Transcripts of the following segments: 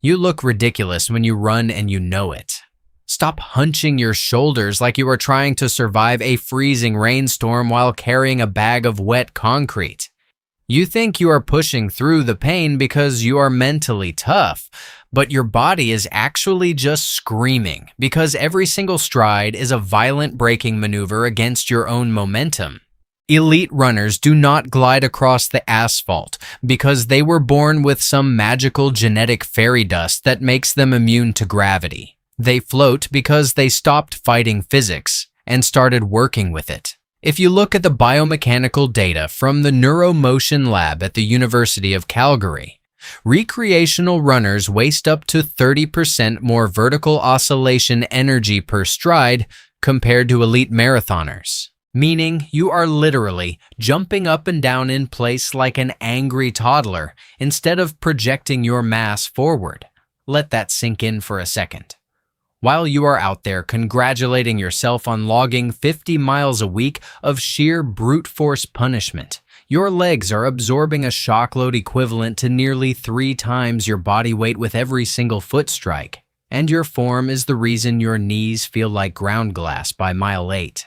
You look ridiculous when you run and you know it. Stop hunching your shoulders like you are trying to survive a freezing rainstorm while carrying a bag of wet concrete. You think you are pushing through the pain because you are mentally tough, but your body is actually just screaming because every single stride is a violent braking maneuver against your own momentum. Elite runners do not glide across the asphalt because they were born with some magical genetic fairy dust that makes them immune to gravity. They float because they stopped fighting physics and started working with it. If you look at the biomechanical data from the Neuromotion Lab at the University of Calgary, recreational runners waste up to 30% more vertical oscillation energy per stride compared to elite marathoners, meaning you are literally jumping up and down in place like an angry toddler instead of projecting your mass forward. Let that sink in for a second. While you are out there congratulating yourself on logging 50 miles a week of sheer brute force punishment, your legs are absorbing a shock load equivalent to nearly 3 times your body weight with every single foot strike, and your form is the reason your knees feel like ground glass by mile 8.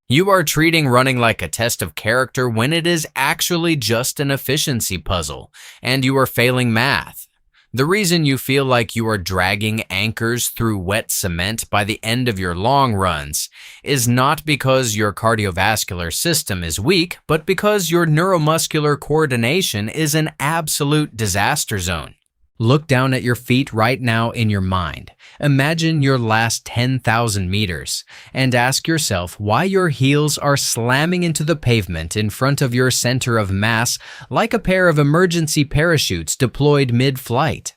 You are treating running like a test of character when it is actually just an efficiency puzzle, and you are failing math. The reason you feel like you are dragging anchors through wet cement by the end of your long runs is not because your cardiovascular system is weak, but because your neuromuscular coordination is an absolute disaster zone. Look down at your feet right now in your mind. Imagine your last 10,000 meters and ask yourself why your heels are slamming into the pavement in front of your center of mass like a pair of emergency parachutes deployed mid-flight.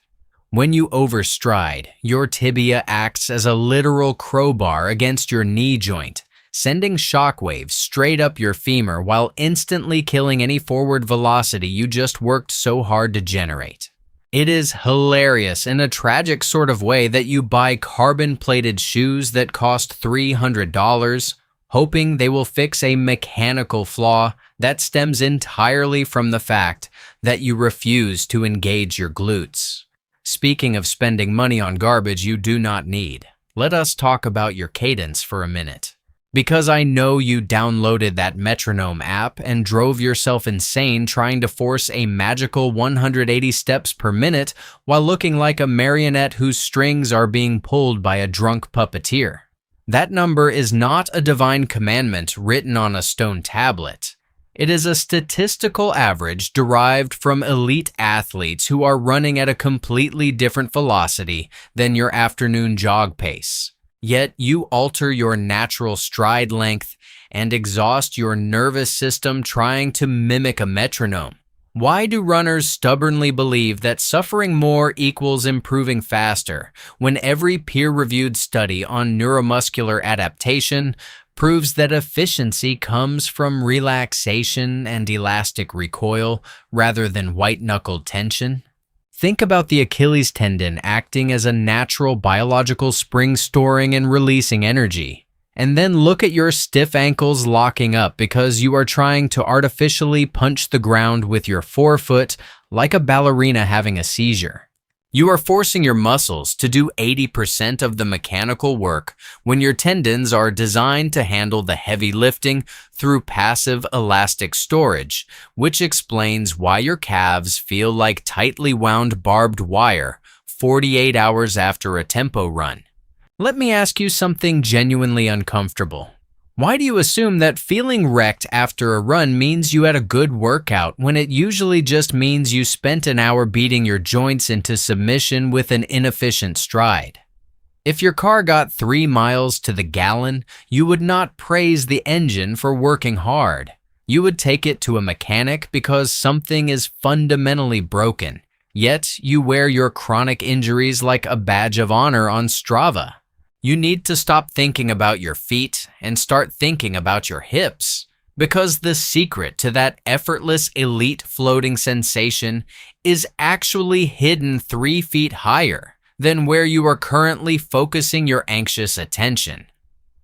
When you overstride, your tibia acts as a literal crowbar against your knee joint, sending shockwaves straight up your femur while instantly killing any forward velocity you just worked so hard to generate. It is hilarious in a tragic sort of way that you buy carbon-plated shoes that cost $300, hoping they will fix a mechanical flaw that stems entirely from the fact that you refuse to engage your glutes. Speaking of spending money on garbage you do not need, let us talk about your cadence for a minute. Because I know you downloaded that metronome app and drove yourself insane trying to force a magical 180 steps per minute while looking like a marionette whose strings are being pulled by a drunk puppeteer. That number is not a divine commandment written on a stone tablet. It is a statistical average derived from elite athletes who are running at a completely different velocity than your afternoon jog pace. Yet you alter your natural stride length and exhaust your nervous system trying to mimic a metronome. Why do runners stubbornly believe that suffering more equals improving faster when every peer-reviewed study on neuromuscular adaptation proves that efficiency comes from relaxation and elastic recoil rather than white-knuckled tension? Think about the Achilles tendon acting as a natural biological spring storing and releasing energy. And then look at your stiff ankles locking up because you are trying to artificially punch the ground with your forefoot like a ballerina having a seizure. You are forcing your muscles to do 80% of the mechanical work when your tendons are designed to handle the heavy lifting through passive elastic storage, which explains why your calves feel like tightly wound barbed wire 48 hours after a tempo run. Let me ask you something genuinely uncomfortable. Why do you assume that feeling wrecked after a run means you had a good workout when it usually just means you spent an hour beating your joints into submission with an inefficient stride? If your car got 3 miles to the gallon, you would not praise the engine for working hard. You would take it to a mechanic because something is fundamentally broken. Yet you wear your chronic injuries like a badge of honor on Strava. You need to stop thinking about your feet and start thinking about your hips, because the secret to that effortless elite floating sensation is actually hidden 3 feet higher than where you are currently focusing your anxious attention.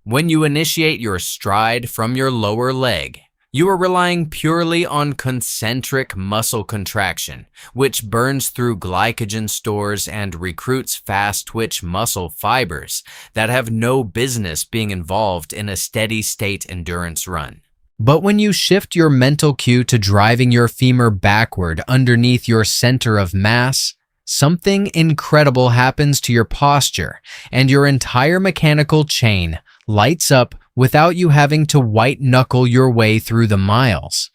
When you initiate your stride from your lower leg, You are relying purely on concentric muscle contraction, which burns through glycogen stores and recruits fast-twitch muscle fibers that have no business being involved in a steady-state endurance run. But when you shift your mental cue to driving your femur backward underneath your center of mass, something incredible happens to your posture, and your entire mechanical chain lights up without you having to white-knuckle your way through the miles.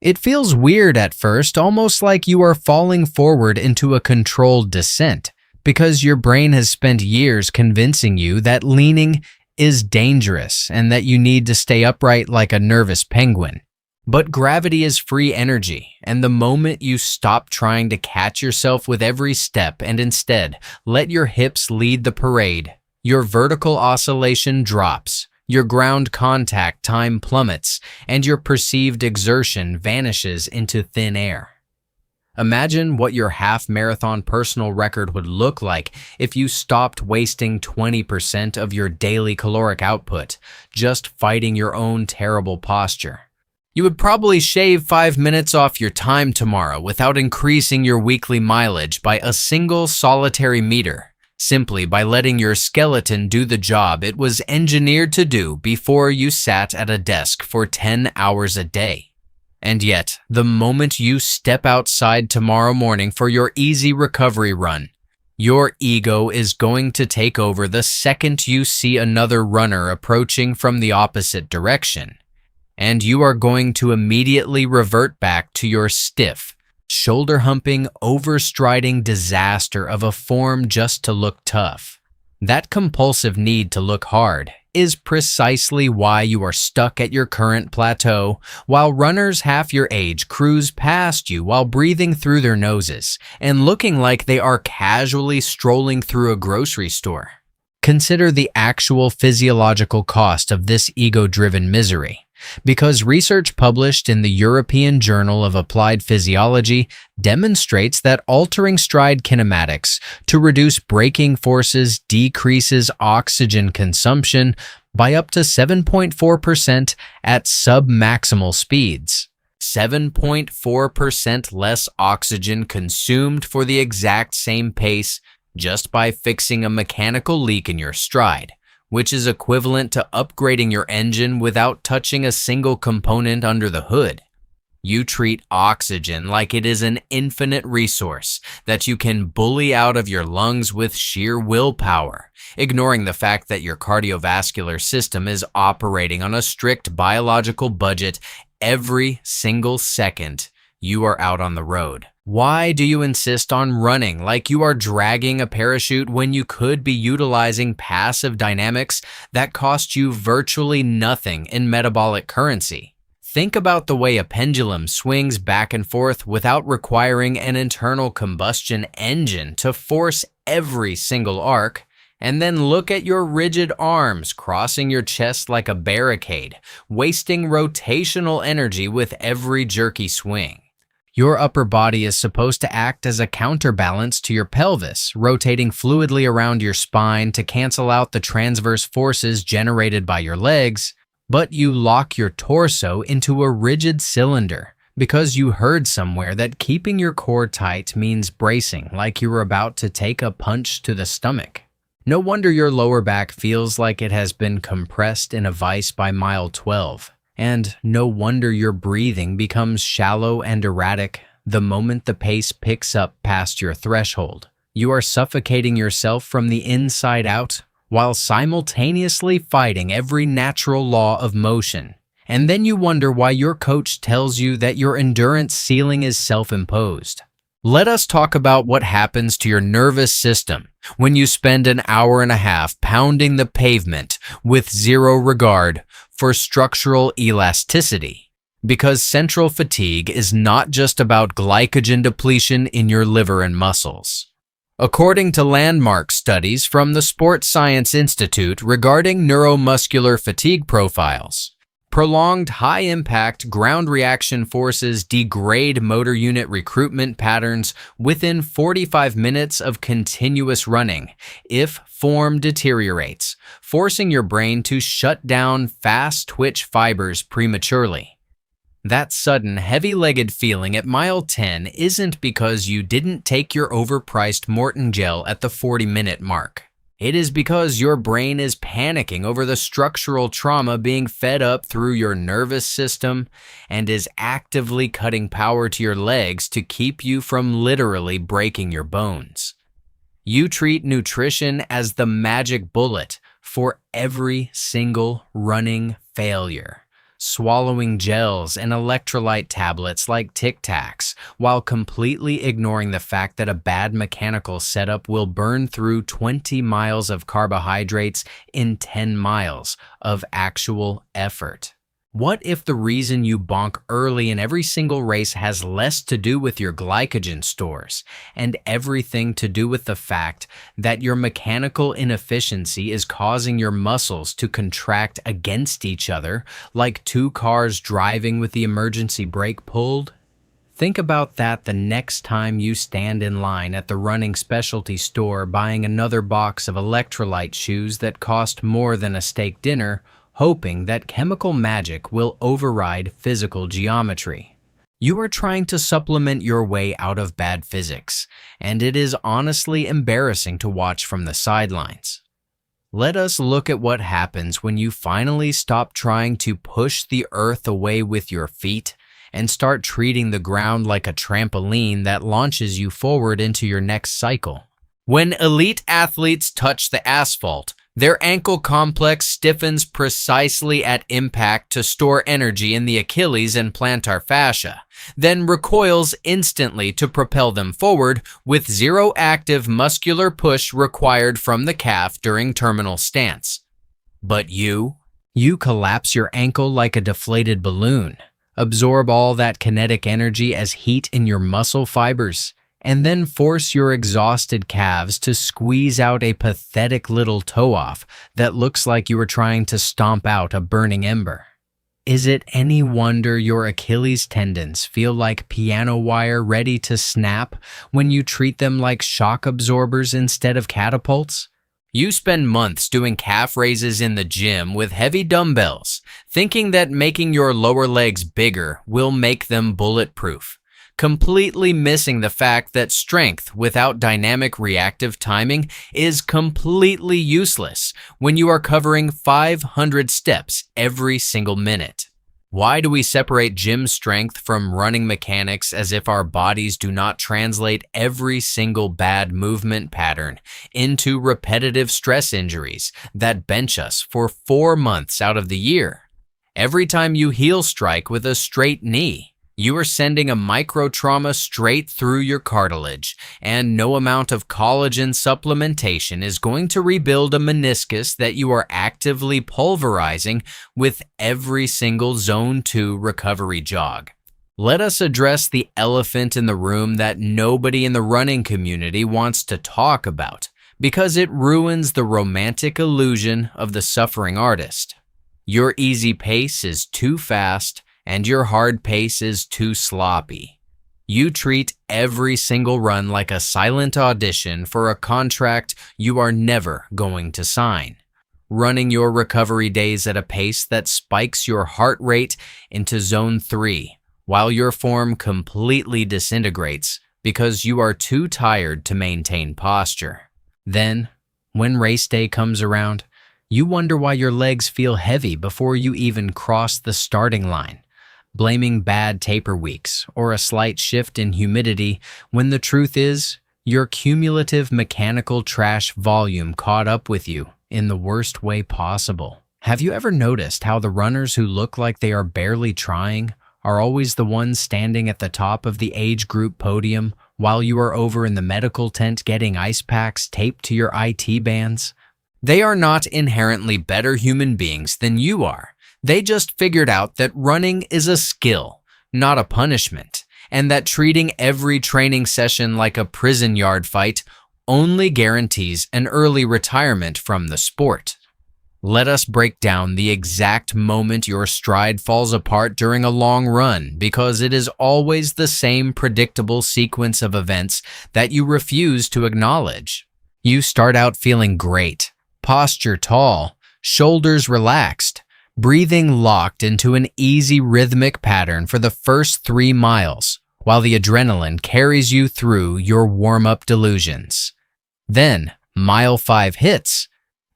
It feels weird at first, almost like you are falling forward into a controlled descent, because your brain has spent years convincing you that leaning is dangerous and that you need to stay upright like a nervous penguin. But gravity is free energy, and the moment you stop trying to catch yourself with every step and instead let your hips lead the parade, your vertical oscillation drops, your ground contact time plummets, and your perceived exertion vanishes into thin air. Imagine what your half-marathon personal record would look like if you stopped wasting 20% of your daily caloric output just fighting your own terrible posture. You would probably shave 5 minutes off your time tomorrow without increasing your weekly mileage by a single solitary meter, simply by letting your skeleton do the job it was engineered to do before you sat at a desk for 10 hours a day. And yet, the moment you step outside tomorrow morning for your easy recovery run, your ego is going to take over the second you see another runner approaching from the opposite direction, and you are going to immediately revert back to your stiff, shoulder-humping, overstriding disaster of a form just to look tough. That compulsive need to look hard is precisely why you are stuck at your current plateau, while runners half your age cruise past you while breathing through their noses and looking like they are casually strolling through a grocery store. Consider the actual physiological cost of this ego-driven misery, because research published in the European Journal of Applied Physiology demonstrates that altering stride kinematics to reduce braking forces decreases oxygen consumption by up to 7.4% at sub-maximal speeds. 7.4% less oxygen consumed for the exact same pace just by fixing a mechanical leak in your stride, which is equivalent to upgrading your engine without touching a single component under the hood. You treat oxygen like it is an infinite resource that you can bully out of your lungs with sheer willpower, ignoring the fact that your cardiovascular system is operating on a strict biological budget every single second you are out on the road. Why do you insist on running like you are dragging a parachute when you could be utilizing passive dynamics that cost you virtually nothing in metabolic currency? Think about the way a pendulum swings back and forth without requiring an internal combustion engine to force every single arc, and then look at your rigid arms crossing your chest like a barricade, wasting rotational energy with every jerky swing. Your upper body is supposed to act as a counterbalance to your pelvis, rotating fluidly around your spine to cancel out the transverse forces generated by your legs, but you lock your torso into a rigid cylinder because you heard somewhere that keeping your core tight means bracing like you were about to take a punch to the stomach. No wonder your lower back feels like it has been compressed in a vice by mile 12. And no wonder your breathing becomes shallow and erratic the moment the pace picks up past your threshold. You are suffocating yourself from the inside out while simultaneously fighting every natural law of motion. And then you wonder why your coach tells you that your endurance ceiling is self-imposed. Let us talk about what happens to your nervous system when you spend an hour and a half pounding the pavement with zero regard for structural elasticity. Because central fatigue is not just about glycogen depletion in your liver and muscles. According to landmark studies from the Sports Science Institute regarding neuromuscular fatigue profiles, prolonged high-impact ground reaction forces degrade motor unit recruitment patterns within 45 minutes of continuous running if form deteriorates, forcing your brain to shut down fast-twitch fibers prematurely. That sudden, heavy-legged feeling at mile 10 isn't because you didn't take your overpriced Morton gel at the 40-minute mark. It is because your brain is panicking over the structural trauma being fed up through your nervous system and is actively cutting power to your legs to keep you from literally breaking your bones. You treat nutrition as the magic bullet for every single running failure, swallowing gels and electrolyte tablets like Tic Tacs, while completely ignoring the fact that a bad mechanical setup will burn through 20 miles of carbohydrates in 10 miles of actual effort. What if the reason you bonk early in every single race has less to do with your glycogen stores and everything to do with the fact that your mechanical inefficiency is causing your muscles to contract against each other like two cars driving with the emergency brake pulled? Think about that the next time you stand in line at the running specialty store buying another box of electrolyte shoes that cost more than a steak dinner, hoping that chemical magic will override physical geometry. You are trying to supplement your way out of bad physics, and it is honestly embarrassing to watch from the sidelines. Let us look at what happens when you finally stop trying to push the earth away with your feet and start treating the ground like a trampoline that launches you forward into your next cycle. When elite athletes touch the asphalt, their ankle complex stiffens precisely at impact to store energy in the Achilles and plantar fascia, then recoils instantly to propel them forward with zero active muscular push required from the calf during terminal stance. But you collapse your ankle like a deflated balloon, absorb all that kinetic energy as heat in your muscle fibers, and then force your exhausted calves to squeeze out a pathetic little toe-off that looks like you were trying to stomp out a burning ember. Is it any wonder your Achilles tendons feel like piano wire ready to snap when you treat them like shock absorbers instead of catapults? You spend months doing calf raises in the gym with heavy dumbbells, thinking that making your lower legs bigger will make them bulletproof, completely missing the fact that strength without dynamic reactive timing is completely useless when you are covering 500 steps every single minute. Why do we separate gym strength from running mechanics as if our bodies do not translate every single bad movement pattern into repetitive stress injuries that bench us for 4 months out of the year? Every time you heel strike with a straight knee, you are sending a micro-trauma straight through your cartilage, and no amount of collagen supplementation is going to rebuild a meniscus that you are actively pulverizing with every single Zone 2 recovery jog. Let us address the elephant in the room that nobody in the running community wants to talk about, because it ruins the romantic illusion of the suffering artist. Your easy pace is too fast, and your hard pace is too sloppy. You treat every single run like a silent audition for a contract you are never going to sign, running your recovery days at a pace that spikes your heart rate into Zone 3, while your form completely disintegrates because you are too tired to maintain posture. Then, when race day comes around, you wonder why your legs feel heavy before you even cross the starting line, blaming bad taper weeks or a slight shift in humidity when the truth is your cumulative mechanical trash volume caught up with you in the worst way possible. Have you ever noticed how the runners who look like they are barely trying are always the ones standing at the top of the age group podium while you are over in the medical tent getting ice packs taped to your IT bands? They are not inherently better human beings than you are. They just figured out that running is a skill, not a punishment, and that treating every training session like a prison yard fight only guarantees an early retirement from the sport. Let us break down the exact moment your stride falls apart during a long run, because it is always the same predictable sequence of events that you refuse to acknowledge. You start out feeling great, posture tall, shoulders relaxed, breathing locked into an easy rhythmic pattern for the first 3 miles, while the adrenaline carries you through your warm-up delusions. Then, mile 5 hits.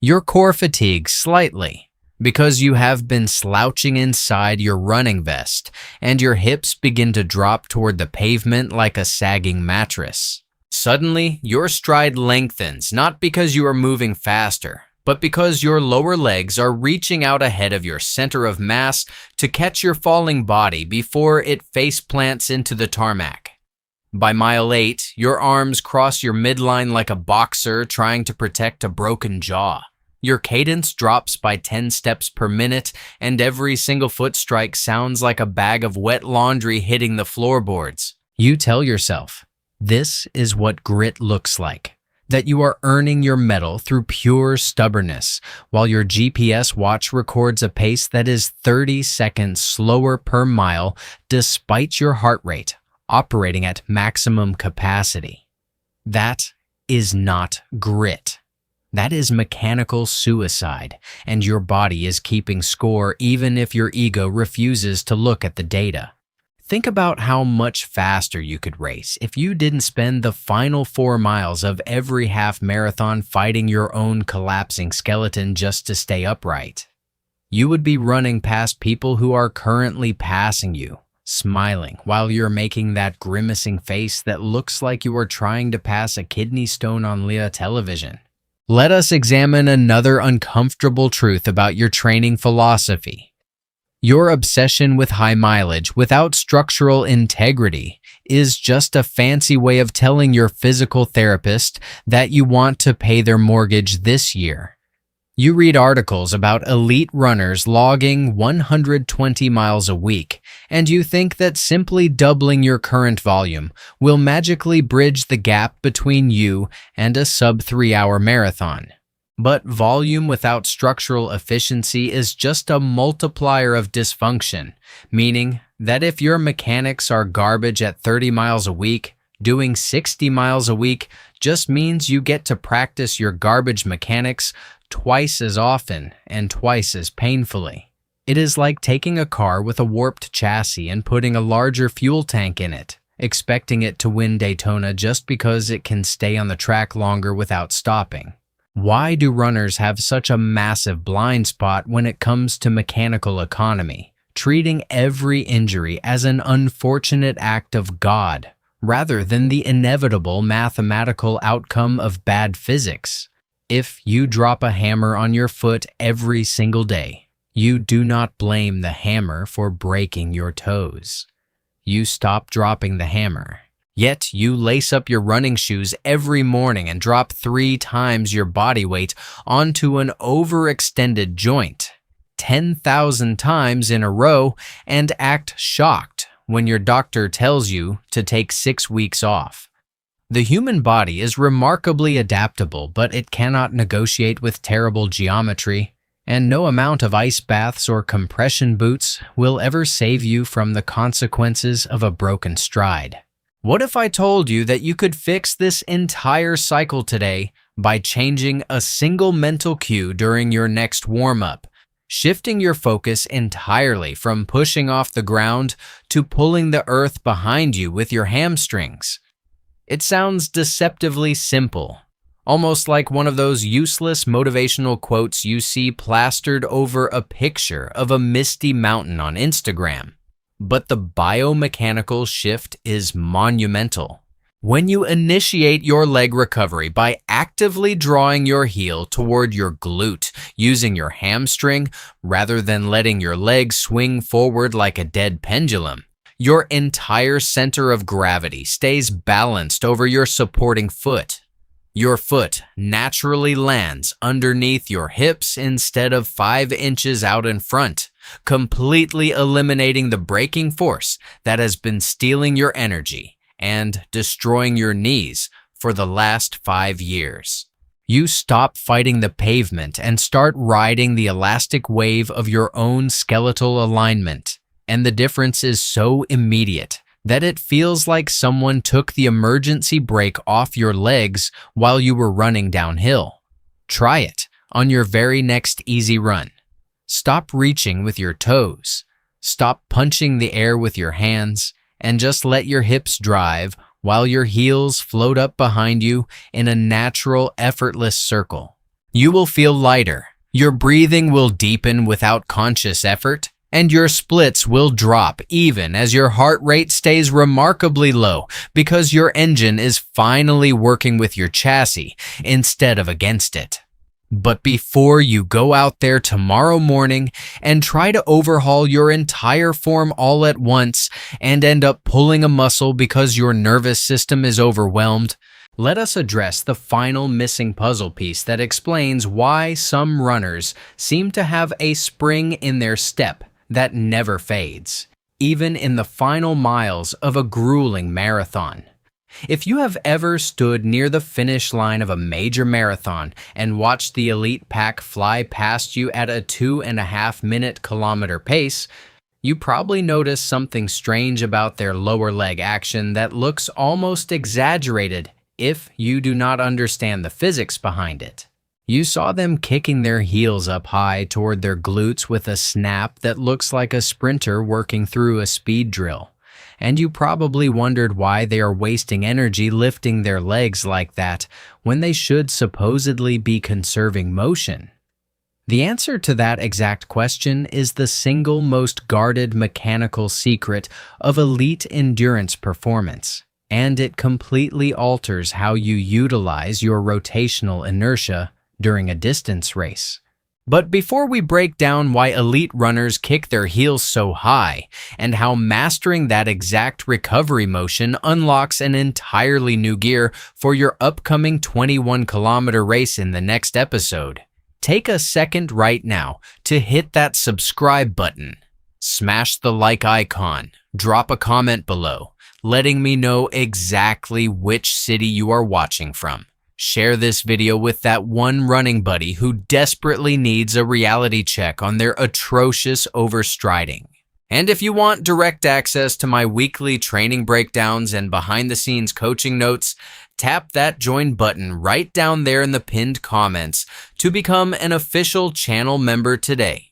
Your core fatigues slightly because you have been slouching inside your running vest and your hips begin to drop toward the pavement like a sagging mattress. Suddenly, your stride lengthens not because you are moving faster, but because your lower legs are reaching out ahead of your center of mass to catch your falling body before it face plants into the tarmac. By mile 8, your arms cross your midline like a boxer trying to protect a broken jaw. Your cadence drops by 10 steps per minute, and every single foot strike sounds like a bag of wet laundry hitting the floorboards. You tell yourself, this is what grit looks like, that you are earning your medal through pure stubbornness, while your GPS watch records a pace that is 30 seconds slower per mile despite your heart rate operating at maximum capacity. That is not grit. That is mechanical suicide, and your body is keeping score even if your ego refuses to look at the data. Think about how much faster you could race if you didn't spend the final 4 miles of every half marathon fighting your own collapsing skeleton just to stay upright. You would be running past people who are currently passing you, smiling while you're making that grimacing face that looks like you are trying to pass a kidney stone on Leah television. Let us examine another uncomfortable truth about your training philosophy. Your obsession with high mileage without structural integrity is just a fancy way of telling your physical therapist that you want to pay their mortgage this year. You read articles about elite runners logging 120 miles a week, and you think that simply doubling your current volume will magically bridge the gap between you and a sub-3-hour marathon. But volume without structural efficiency is just a multiplier of dysfunction, meaning that if your mechanics are garbage at 30 miles a week, doing 60 miles a week just means you get to practice your garbage mechanics twice as often and twice as painfully. It is like taking a car with a warped chassis and putting a larger fuel tank in it, expecting it to win Daytona just because it can stay on the track longer without stopping. Why do runners have such a massive blind spot when it comes to mechanical economy, treating every injury as an unfortunate act of God, rather than the inevitable mathematical outcome of bad physics? If you drop a hammer on your foot every single day, you do not blame the hammer for breaking your toes. You stop dropping the hammer. Yet you lace up your running shoes every morning and drop 3 times your body weight onto an overextended joint 10,000 times in a row and act shocked when your doctor tells you to take 6 weeks off. The human body is remarkably adaptable, but it cannot negotiate with terrible geometry, and no amount of ice baths or compression boots will ever save you from the consequences of a broken stride. What if I told you that you could fix this entire cycle today by changing a single mental cue during your next warm-up, shifting your focus entirely from pushing off the ground to pulling the earth behind you with your hamstrings? It sounds deceptively simple, almost like one of those useless motivational quotes you see plastered over a picture of a misty mountain on Instagram. But the biomechanical shift is monumental. When you initiate your leg recovery by actively drawing your heel toward your glute using your hamstring rather than letting your leg swing forward like a dead pendulum, your entire center of gravity stays balanced over your supporting foot. Your foot naturally lands underneath your hips instead of 5 inches out in front, completely eliminating the braking force that has been stealing your energy and destroying your knees for the last 5 years. You stop fighting the pavement and start riding the elastic wave of your own skeletal alignment. And the difference is so immediate that it feels like someone took the emergency brake off your legs while you were running downhill. Try it on your very next easy run. Stop reaching with your toes. Stop punching the air with your hands, and just let your hips drive while your heels float up behind you in a natural, effortless circle. You will feel lighter, your breathing will deepen without conscious effort, and your splits will drop even as your heart rate stays remarkably low because your engine is finally working with your chassis instead of against it. But before you go out there tomorrow morning and try to overhaul your entire form all at once and end up pulling a muscle because your nervous system is overwhelmed, let us address the final missing puzzle piece that explains why some runners seem to have a spring in their step that never fades, even in the final miles of a grueling marathon. If you have ever stood near the finish line of a major marathon and watched the elite pack fly past you at a 2.5-minute kilometer pace, you probably noticed something strange about their lower leg action that looks almost exaggerated if you do not understand the physics behind it. You saw them kicking their heels up high toward their glutes with a snap that looks like a sprinter working through a speed drill. And you probably wondered why they are wasting energy lifting their legs like that when they should supposedly be conserving motion. The answer to that exact question is the single most guarded mechanical secret of elite endurance performance, and it completely alters how you utilize your rotational inertia during a distance race. But before we break down why elite runners kick their heels so high and how mastering that exact recovery motion unlocks an entirely new gear for your upcoming 21-kilometer race in the next episode, take a second right now to hit that subscribe button. Smash the like icon, drop a comment below, letting me know exactly which city you are watching from. Share this video with that one running buddy who desperately needs a reality check on their atrocious overstriding. And if you want direct access to my weekly training breakdowns and behind-the-scenes coaching notes, tap that join button right down there in the pinned comments to become an official channel member today.